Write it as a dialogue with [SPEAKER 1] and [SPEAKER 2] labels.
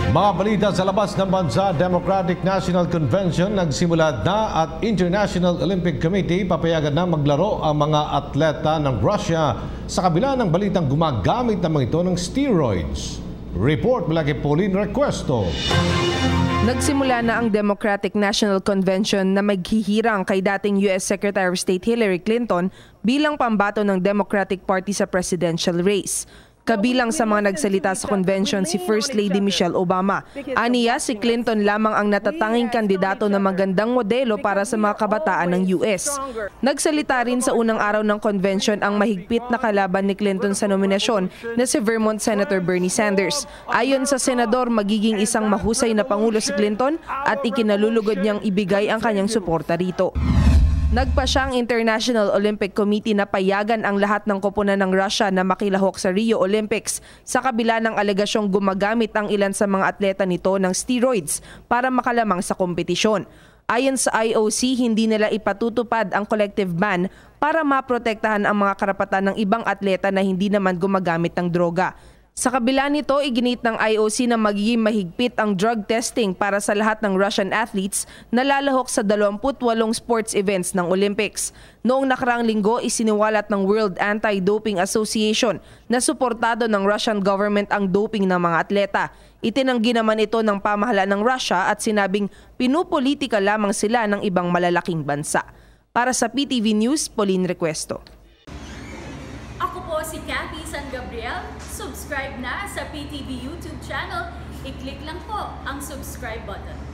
[SPEAKER 1] Mga balita sa labas ng bansa, Democratic National Convention nagsimula na at International Olympic Committee papayagan na maglaro ang mga atleta ng Russia sa kabila ng balitang gumagamit naman ito ng steroids. Report mula kay Pauline Requesto.
[SPEAKER 2] Nagsimula na ang Democratic National Convention na maghihirang kay dating US Secretary of State Hillary Clinton bilang pambato ng Democratic Party sa presidential race. Kabilang sa mga nagsalita sa convention si First Lady Michelle Obama. Aniya, si Clinton lamang ang natatanging kandidato na magandang modelo para sa mga kabataan ng US. Nagsalita rin sa unang araw ng convention ang mahigpit na kalaban ni Clinton sa nominasyon na si Vermont Senator Bernie Sanders. Ayon sa senador, magiging isang mahusay na pangulo si Clinton at ikinalulugod niyang ibigay ang kanyang suporta rito. Nagpa siyang International Olympic Committee na payagan ang lahat ng koponan ng Russia na makilahok sa Rio Olympics sa kabila ng alegasyong gumagamit ang ilan sa mga atleta nito ng steroids para makalamang sa kompetisyon. Ayon sa IOC, hindi nila ipatutupad ang collective ban para maprotektahan ang mga karapatan ng ibang atleta na hindi naman gumagamit ng droga. Sa kabila nito, iginit ng IOC na magiging mahigpit ang drug testing para sa lahat ng Russian athletes na lalahok sa 28 sports events ng Olympics. Noong nakaraang linggo, isiniwalat ng World Anti-Doping Association na suportado ng Russian government ang doping ng mga atleta. Itinanggi naman ito ng pamahalaan ng Russia at sinabing pinupolitika lamang sila ng ibang malalaking bansa. Para sa PTV News, Pauline Requesto.
[SPEAKER 3] Ako po si Cathy San Gabriel. Subscribe na sa PTV YouTube channel. I-click lang po ang subscribe button.